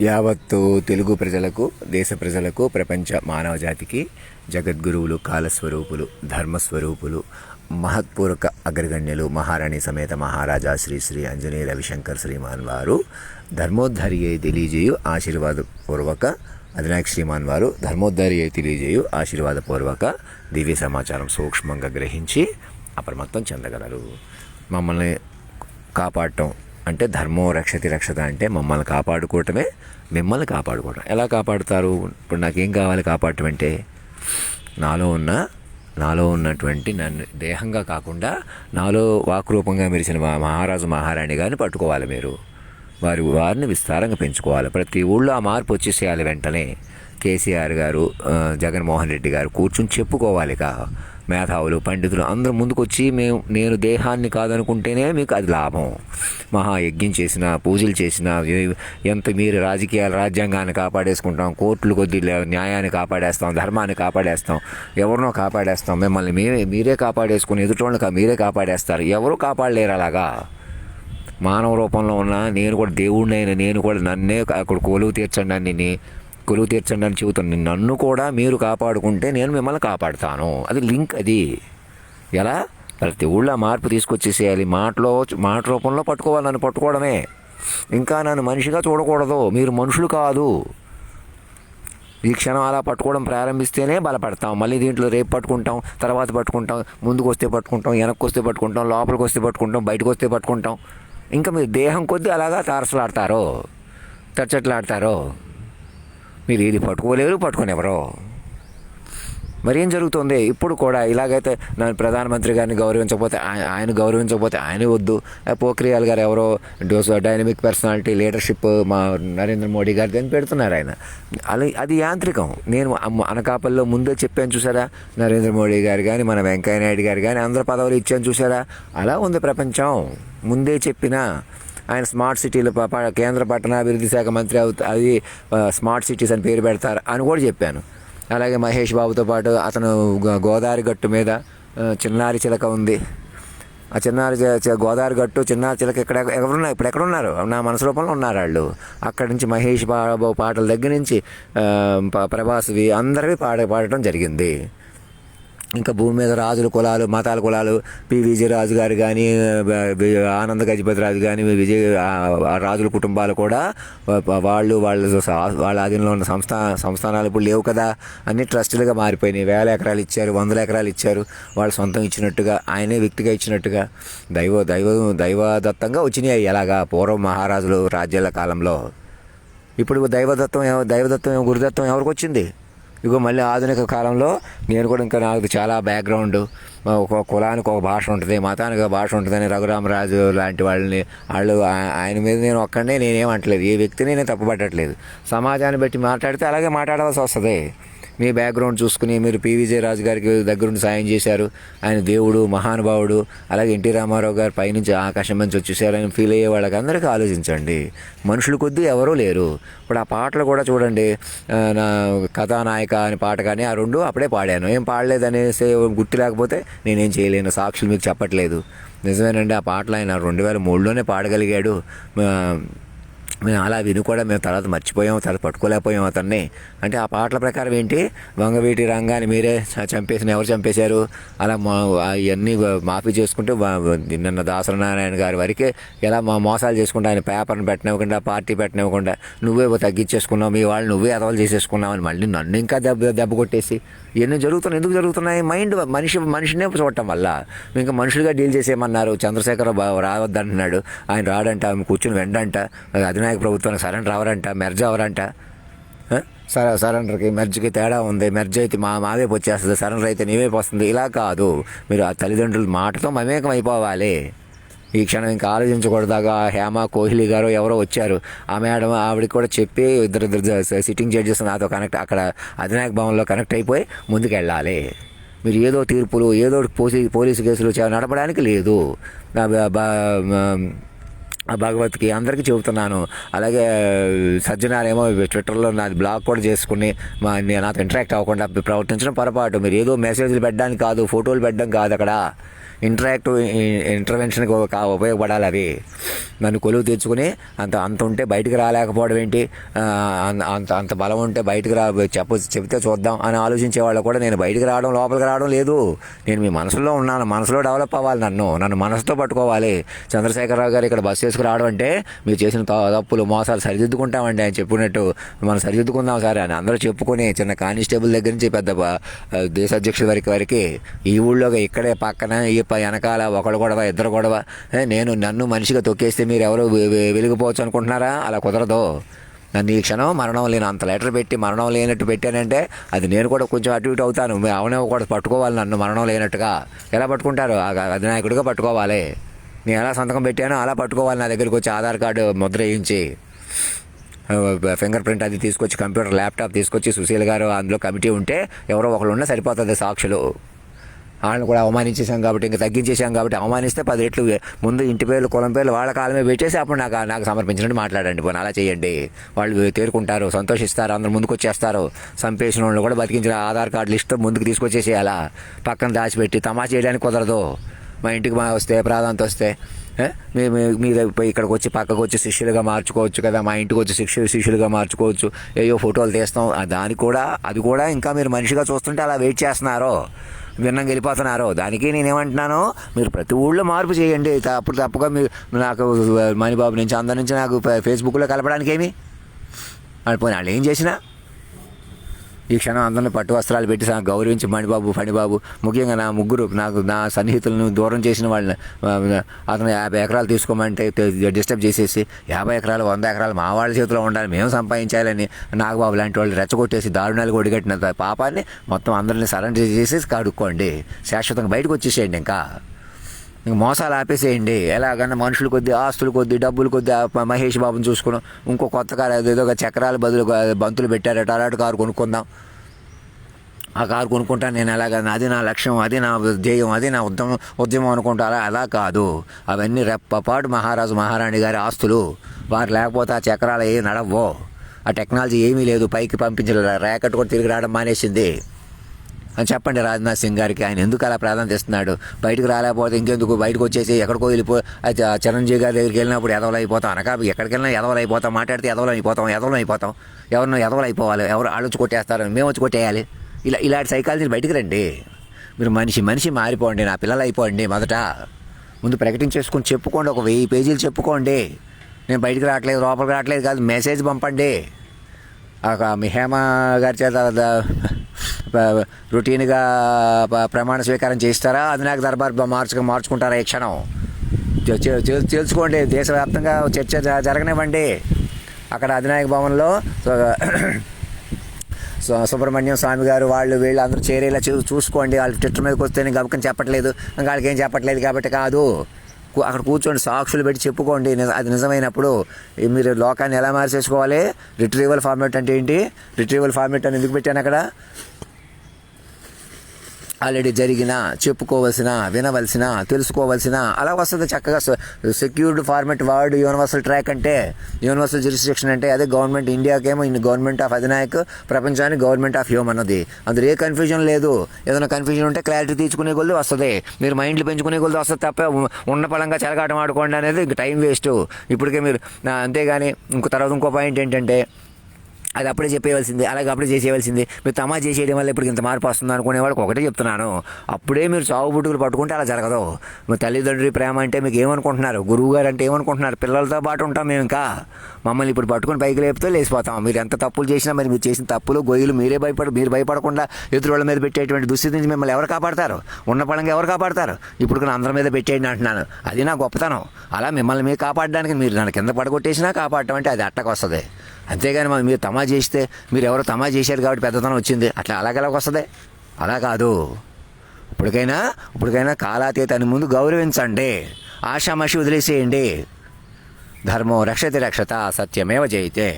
యావత్తు తెలుగు ప్రజలకు, దేశ ప్రజలకు, ప్రపంచ మానవ జాతికి జగద్గురువులు, కాలస్వరూపులు, ధర్మస్వరూపులు, మహత్పూర్వక అగ్రగణ్యులు, మహారాణి సమేత మహారాజా శ్రీ శ్రీ అంజనేయ రవిశంకర్ శ్రీమాన్ వారు ధర్మోద్ధరియే తెలియజేయు ఆశీర్వాదపూర్వక అధినాయక శ్రీమాన్ వారు ధర్మోద్ధరియే తెలియజేయు ఆశీర్వాదపూర్వక దివ్య సమాచారం సూక్ష్మంగా గ్రహించి అప్రమత్తం చెందగలరు. మమ్మల్ని కాపాడటం అంటే ధర్మో రక్షతి రక్షత అంటే మమ్మల్ని కాపాడుకోవటమే, మిమ్మల్ని కాపాడుకోవటం. ఎలా కాపాడుతారు? ఇప్పుడు నాకేం కావాలి కాపాడటం అంటే నాలో ఉన్నటువంటి నన్ను దేహంగా కాకుండా నాలో వాక్రూపంగా మెరిసిన మహారాజు మహారాణి గారిని పట్టుకోవాలి. మీరు వారిని విస్తారంగా పెంచుకోవాలి. ప్రతి ఊళ్ళో ఆ మార్పు వచ్చేసేయాలి. వెంటనే కేసీఆర్ గారు, జగన్మోహన్ రెడ్డి గారు కూర్చుని చెప్పుకోవాలి. మేధావులు, పండితులు అందరూ ముందుకొచ్చి నేను దేహాన్ని కాదనుకుంటేనే మీకు అది లాభం. మహాయజ్ఞం చేసినా, పూజలు చేసినా, ఎంత మీరు రాజ్యాంగాన్ని కాపాడేసుకుంటాం, కోర్టులు కొద్ది న్యాయాన్ని కాపాడేస్తాం, ధర్మాన్ని కాపాడేస్తాం, ఎవరినో కాపాడేస్తాం. మిమ్మల్ని మీరే కాపాడేసుకుని ఎదుటోళ్ళని మీరే కాపాడేస్తారు. ఎవరు కాపాడలేరు. అలాగా మానవ రూపంలో ఉన్న నేను కూడా దేవుడినైనా నేను కూడా నన్నే అక్కడ కొలువు తీర్చండి అని చెబుతాను. నన్ను కూడా మీరు కాపాడుకుంటే నేను మిమ్మల్ని కాపాడుతాను. అది లింక్. అది ఎలా? ప్రతి ఊళ్ళో మార్పు తీసుకొచ్చేసేయాలి. మాట రూపంలో పట్టుకోవాలి. నన్ను పట్టుకోవడమే. ఇంకా నన్ను మనిషిగా చూడకూడదు. మీరు మనుషులు కాదు. ఈ క్షణం అలా పట్టుకోవడం ప్రారంభిస్తేనే బలపడతాం. మళ్ళీ దీంట్లో రేపు పట్టుకుంటాం, తర్వాత పట్టుకుంటాం, ముందుకు వస్తే పట్టుకుంటాం, వెనక్కి వస్తే పట్టుకుంటాం, లోపలికి వస్తే పట్టుకుంటాం, బయటకు వస్తే పట్టుకుంటాం. ఇంకా మీరు దేహం కొద్దీ అలాగా తారసలాడతారో, తచ్చట్లాడతారో. మీరు ఏది పట్టుకోలేరు, పట్టుకునేవరో. మరి ఏం జరుగుతుంది? ఇప్పుడు కూడా ఇలాగైతే నన్ను ప్రధానమంత్రి గారిని గౌరవించకపోతే ఆయన గౌరవించకపోతే ఆయనే వద్దు. పోఖ్రియాల్ గారు ఎవరో డైనమిక్ పర్సనాలిటీ, లీడర్షిప్ మా నరేంద్ర మోడీ గారి అని పెడుతున్నారు ఆయన. అది యాంత్రికం. నేను అనకాపల్లిలో ముందే చెప్పాను చూసారా? నరేంద్ర మోడీ గారు కానీ, మన వెంకయ్య నాయుడు గారు కానీ అందరు పదవులు ఇచ్చాను చూసారా? అలా ఉంది ప్రపంచం. ముందే చెప్పిన ఆయన స్మార్ట్ సిటీలు కేంద్ర పట్టణాభివృద్ధి శాఖ మంత్రి అది స్మార్ట్ సిటీస్ అని పేరు పెడతారు అని కూడా చెప్పాను. అలాగే మహేష్ బాబుతో పాటు అతను గోదావరి గట్టు మీద చిన్నారి చిలక ఉంది. ఆ గోదావరి గట్టు, చిన్నారి చిలక ఇప్పుడు ఎక్కడున్నారు? నా మనసు రూపంలో ఉన్నారు వాళ్ళు. అక్కడి నుంచి మహేష్ బాబు పాటల దగ్గర నుంచి ప్రభాస్వి అందరివి పాడటం జరిగింది. ఇంకా భూమి మీద రాజుల కులాలు, మతాల కులాలు, పివిజి రాజు గారు కానీ, ఆనంద గజపతి రాజు కానీ, రాజుల కుటుంబాలు కూడా వాళ్ళ ఆధీనంలో ఉన్న సంస్థానాలు ఇప్పుడు లేవు కదా. అన్ని ట్రస్టులుగా మారిపోయినాయి. 1000 ఎకరాలు ఇచ్చారు, 100 ఎకరాలు ఇచ్చారు. వాళ్ళు సొంతం ఇచ్చినట్టుగా, ఆయనే వ్యక్తిగా ఇచ్చినట్టుగా దైవదత్తంగా వచ్చినాయి. ఎలాగా పూర్వం మహారాజులు రాజ్యాల కాలంలో. ఇప్పుడు దైవదత్తం గురుదత్తం ఎవరికి వచ్చింది? ఇగో మళ్ళీ ఆధునిక కాలంలో నేను కూడా ఇంకా నాకు చాలా బ్యాక్గ్రౌండ్, ఒక కులానికి ఒక భాష ఉంటుంది, మతానికి ఒక భాష ఉంటుందని రఘురామరాజు లాంటి వాళ్ళు ఆయన మీద నేను ఒక్కడే నేనేమంటలేదు. ఏ వ్యక్తిని నేను తప్పుపట్టట్లేదు. సమాజాన్ని బట్టి మాట్లాడితే అలాగే మాట్లాడవలసి వస్తుంది. మీ బ్యాక్గ్రౌండ్ చూసుకుని మీరు పివిజే రాజు గారికి దగ్గరుండి సాయం చేశారు. ఆయన దేవుడు, మహానుభావుడు. అలాగే ఎన్టీ రామారావు గారు పైనుంచి ఆకాశం నుంచి వచ్చేసారు అని ఫీల్ అయ్యే వాళ్ళకి అందరికీ ఆలోచించండి. మనుషులు కొద్దీ ఎవరూ లేరు. ఇప్పుడు ఆ పాటలు కూడా చూడండి. నా కథానాయక అని పాట కానీ ఆ 2 అప్పుడే పాడాను. ఏం పాడలేదనేసి గుర్తు లేకపోతే నేనేం చేయలేను. సాక్షులు మీకు చెప్పట్లేదు. నిజమేనండి. ఆ పాటలు ఆయన 2003లోనే పాడగలిగాడు. మేము అలా విని కూడా మేము తర్వాత మర్చిపోయాం, తర్వాత పట్టుకోలేకపోయాం అతన్ని. అంటే ఆ పాటల ప్రకారం ఏంటి? వంగవీటి రంగాన్ని మీరే ఎవరు చంపేశారు? అలా అవన్నీ మాఫీ చేసుకుంటూ నిన్న దాసనారాయణ గారి వరకే ఎలా మోసాలు చేసుకుంటా, ఆయన పేపర్ని పెట్టనివ్వకుండా, పార్టీ పెట్టనివ్వకుండా నువ్వే తగ్గించేసుకున్నావు, మీ వాళ్ళు నువ్వే అదవలు చేసేసుకున్నావు అని మళ్ళీ నన్ను ఇంకా దెబ్బ కొట్టేసి ఇవన్నీ జరుగుతున్నాయి. ఎందుకు జరుగుతున్నాయి? మైండ్ మనిషినే చూడటం వల్ల. ఇంకా మనుషులుగా డీల్ చేసేయమన్నారు. చంద్రశేఖర్ రావద్దంటున్నాడు. ఆయన రాడంట, కూర్చుని వెండంట. అధినాయక ప్రభుత్వానికి సరెండర్ అవరంట, మెర్జ్ అవరంట. సరెండర్కి మెర్జ్కి తేడా ఉంది. మెర్జ్ అయితే మావే వచ్చేస్తుంది, సరెండర్ అయితే నీవే వస్తుంది. ఇలా కాదు. మీరు ఆ తల్లిదండ్రుల మాటతో మమేకం అయిపోవాలి. ఈ క్షణం ఇంకా ఆలోచించకూడదాగా. హేమ కోహ్లీ గారు ఎవరో వచ్చారు. ఆ మేడం ఆవిడకి కూడా చెప్పి ఇద్దరు సిట్టింగ్ జడ్జెస్ నాతో కనెక్ట్, అక్కడ అధినాయక భవన్లో కనెక్ట్ అయిపోయి ముందుకెళ్ళాలి. మీరు ఏదో తీర్పులు, ఏదో పోలీసు కేసులు నడపడానికి లేదు. భగవత్కి అందరికీ చెబుతున్నాను. అలాగే సజ్జనారేమో ట్విట్టర్లో నాది బ్లాగ్ కూడా చేసుకుని నాతో ఇంటరాక్ట్ అవ్వకుండా ప్రవర్తించడం పొరపాటు. మీరు ఏదో మెసేజ్లు పెట్టడానికి కాదు, ఫోటోలు పెట్టడం కాదు. అక్కడ ఇంటర్వెన్షన్కి ఉపయోగపడాలి. అవి నన్ను కొలువు తెచ్చుకుని అంత ఉంటే బయటికి రాలేకపోవడం ఏంటి, అంత బలం ఉంటే బయటికి చెప్తే చూద్దాం అని ఆలోచించే వాళ్ళు కూడా నేను బయటికి రావడం లోపలికి రావడం లేదు. నేను మీ మనసులో ఉన్నాను, మనసులో డెవలప్ అవ్వాలి, నన్ను మనసుతో పట్టుకోవాలి. చంద్రశేఖరరావు గారు ఇక్కడ బస్సు వేసుకు రావడం అంటే మీరు చేసిన తప్పులు మోసాలు సరిదిద్దుకుంటామండి ఆయన చెప్పినట్టు మనం సరిదిద్దుకుందాం సార్ అని అందరూ చెప్పుకొని చిన్న కానిస్టేబుల్ దగ్గర నుంచి పెద్ద దేశ అధ్యక్షుడి వరకు ఈ ఊళ్ళో ఇక్కడే పక్కన ఈ వెనకాల ఒకడు గొడవ ఇద్దరు గొడవ. నన్ను మనిషిగా తొక్కేస్తే మీరు ఎవరు వెలిగిపోవచ్చు అనుకుంటున్నారా? అలా కుదరదు. నన్ను ఈ క్షణం మరణం లేని అంత లెటర్ పెట్టి మరణం లేనట్టు పెట్టానంటే అది నేను కూడా కొంచెం అటు ఇటు అవుతాను. అవనే కూడా పట్టుకోవాలి, నన్ను మరణం లేనట్టుగా. ఎలా పట్టుకుంటారు? అధినాయకుడిగా పట్టుకోవాలి. నేను ఎలా సంతకం పెట్టానో అలా పట్టుకోవాలి. నా దగ్గరికి వచ్చి ఆధార్ కార్డు ముద్ర వేయించి ఫింగర్ ప్రింట్ అది తీసుకొచ్చి కంప్యూటర్ ల్యాప్టాప్ తీసుకొచ్చి సుశీల్ గారు అందులో కమిటీ ఉంటే ఎవరో ఒకళ్ళు ఉన్నా సరిపోతుంది సాక్షులు. వాళ్ళని కూడా అవమానించేసాం కాబట్టి ఇంకా తగ్గించేసాం కాబట్టి అవమానిస్తే 10 రెట్లు ముందు ఇంటి పేర్లు కులం పేర్లు వాళ్ళ కాలమే పెట్టేసి అప్పుడు నాకు సమర్పించినట్టు మాట్లాడండి. పోనీ అలా చేయండి. వాళ్ళు తేరుకుంటారు, సంతోషిస్తారు, అందరు ముందుకు వచ్చేస్తారు. చంపేసిన వాళ్ళు కూడా బతికించిన ఆధార్ కార్డు లిస్ట్ ముందుకు తీసుకొచ్చేసేయాలా. పక్కన దాచిపెట్టి తమాషా చేయడానికి కుదరదు. మా ఇంటికి వస్తే ప్రాధాన్యత వస్తే మీరు ఇక్కడికి వచ్చి పక్కకు వచ్చి శిష్యులుగా మార్చుకోవచ్చు కదా, మా ఇంటికి వచ్చి శిష్యులుగా మార్చుకోవచ్చు. ఏయో ఫోటోలు తీస్తాం, అది కూడా ఇంకా మీరు మనిషిగా చూస్తుంటే అలా వెయిట్ చేస్తున్నారో, భిన్నంగా వెళ్ళిపోతున్నారో. దానికి నేనేమంటున్నాను, మీరు ప్రతి ఊళ్ళో మార్పు చేయండి. అప్పుడు తప్పుగా మీరు నాకు మణిబాబు నుంచి అందరి నుంచి నాకు ఫేస్బుక్లో కలపడానికి ఏమి పోనీ వాళ్ళు ఏం చేసినా ఈ క్షణం అందరిని పట్టు వస్త్రాలు పెట్టి గౌరవించి మణిబాబు ఫణిబాబు ముఖ్యంగా నా సన్నిహితులను దూరం చేసిన వాళ్ళని అతను 50 ఎకరాలు తీసుకోమంటే డిస్టర్బ్ చేసేసి 50 ఎకరాలు 100 ఎకరాలు మా వాళ్ళ చేతిలో ఉండాలి, మేము సంపాదించాలని నాగబాబు లాంటి వాళ్ళు రెచ్చగొట్టేసి దారుణాలు ఒడిగట్టిన పాపాన్ని మొత్తం అందరినీ సరెండర్ చేసేసి కడుక్కోండి. శాశ్వతంగా బయటకు వచ్చేసేయండి. ఇంకా మోసాలు ఆపేసేయండి. ఎలాగన్నా మనుషులు కొద్దీ ఆస్తులు కొద్దీ డబ్బులు కొద్దీ మహేష్ బాబుని చూసుకున్నాం. ఇంకో కొత్త కారు ఏదో చక్రాల బదులు బంతులు పెట్టారట, అలాంటి కారు కొనుక్కుందాం. ఆ కారు కొనుక్కుంటాను నేను. ఎలాగన్నా అది నా లక్ష్యం, అది నా ధ్యేయం, అది నా ఉద్యమం అనుకుంటా. అలా కాదు. అవన్నీ రెప్పపాటు మహారాజు మహారాణి గారి ఆస్తులు. వారు లేకపోతే ఆ చక్రాలు ఏమి నడవో. ఆ టెక్నాలజీ ఏమీ లేదు. పైకి పంపించలేదు, ర్యాకెట్ కూడా తిరిగి రావడం మానేసింది అని చెప్పండి రాజ్నాథ్ సింగ్ గారికి. ఆయన ఎందుకు అలా ప్రాధాన్యత ఇస్తున్నాడు? బయటకు రాలేకపోతే ఇంకెందుకు, బయటకు వచ్చేసి ఎక్కడికో చిరంజీవి గారి దగ్గరికి వెళ్ళినప్పుడు ఎదవలు అయిపోతాం. ఎక్కడికి వెళ్ళినా ఎదవలు అయిపోతాం, మాట్లాడితే ఎదవలు అయిపోతాం. ఎవరినో ఎదవలు అయిపోవాలి, ఎవరు ఆలోచి కొట్టేస్తారు, మేము వచ్చి కొట్టేయాలి. ఇలాంటి సైకాలజీ బయటికి రండి. మీరు మనిషి మారిపోండి. నా పిల్లలు అయిపోండి. ముందు ప్రకటించేసుకుని చెప్పుకోండి. ఒక 1000 పేజీలు చెప్పుకోండి. నేను బయటికి రావట్లేదు, లోపలికి రావట్లేదు కాదు, మెసేజ్ పంపండి. మీ హేమ గారి చేత రొటీన్గా ప్రమాణ స్వీకారం చేస్తారా? అది నాకు దర్బార్ మార్చుకుంటారా? ఈ క్షణం తెలుసుకోండి. దేశవ్యాప్తంగా చర్చ జరగనివ్వండి. అక్కడ అధినాయక భవన్లో సుబ్రహ్మణ్యం స్వామి గారు వీళ్ళు అందరూ చేరేలా చూసుకోండి. వాళ్ళు ట్విట్టర్ మీదకి వస్తే నేను గబకని చెప్పట్లేదు, వాళ్ళకి ఏం చెప్పట్లేదు కాబట్టి కాదు. అక్కడ కూర్చోండి, సాక్షులు పెట్టి చెప్పుకోండి. అది నిజమైనప్పుడు మీరు లోకాన్ని ఎలా మార్చేసుకోవాలి. రిట్రీవల్ ఫార్మాట్ అంటే ఏంటి? రిట్రీవల్ ఫార్మాట్ అని ఎందుకు పెట్టాను అక్కడ? ఆల్రెడీ జరిగిన, చెప్పుకోవాల్సిన, వినవలసిన, తెలుసుకోవాల్సిన అలా వస్తుంది చక్కగా. Secured format word universal track అంటే, యూనివర్సల్ జ్యూరిస్డిక్షన్ అంటే అదే గవర్నమెంట్. ఇండియాకేమో గవర్నమెంట్ ఆఫ్ అధినాయక్, ప్రపంచానికి గవర్నమెంట్ ఆఫ్ హ్యూమన్ అన్నది. అందులో ఏ కన్ఫ్యూజన్ లేదు. ఏదైనా కన్ఫ్యూజన్ ఉంటే క్లారిటీ తీసుకునే కొద్ది వస్తుంది. మీరు మైండ్లు పెంచుకునే కొద్ది వస్తుంది తప్ప ఉన్న పలంగా చెలగాటం ఆడుకోండి అనేది ఇంక టైం వేస్ట్. ఇప్పటికే మీరు అంతేగాని ఇంకో పాయింట్ ఏంటంటే అది అప్పుడే చెప్పేయవలసింది, అలాగే అప్పుడే చేసేయవలసింది. మీరు తమా చేసేయడం వల్ల ఇప్పుడు ఇంత మార్పు వస్తుంది అనుకునే వాళ్ళకి ఒకటే చెప్తున్నాను, అప్పుడే మీరు చావు బుట్టుకులు పట్టుకుంటే అలా జరగదు. మీ తల్లిదండ్రుల ప్రేమ అంటే మీకు ఏమనుకుంటున్నారు? గురువు గారు అంటే ఏమనుకుంటున్నారు? పిల్లలతో పాటు ఉంటాం మేము. ఇంకా మమ్మల్ని ఇప్పుడు పట్టుకుని పైకి లేపితే లేచిపోతాం. మీరు ఎంత తప్పులు చేసినా మరి మీరు చేసిన తప్పులు గొయ్యలు మీరు భయపడకుండా ఎదురోళ్ళ మీద పెట్టేటువంటి దుస్థితి నుంచి మిమ్మల్ని ఎవరు కాపాడతారు? ఉన్న పడంగా ఎవరు కాపాడతారు? ఇప్పుడు అందరి మీద పెట్టేయండి అంటున్నాను. అది నా గొప్పతనం. అలా మిమ్మల్ని మీరు కాపాడడానికి మీరు నన్ను కింద పడగొట్టేసినా కాపాడటం అంటే అది అట్టకు వస్తుంది. అంతేగాని మీరు తమా చేస్తే మీరు ఎవరో తమా చేశారు కాబట్టి పెద్దతనం వచ్చింది అలాగెలాగ వస్తుంది? అలా కాదు. ఇప్పటికైనా కాలాతీతాన్ని ముందు గౌరవించండి. ఆషామాషి వదిలేసేయండి. ధర్మో రక్షతి రక్షత, సత్యమేవ జయతే.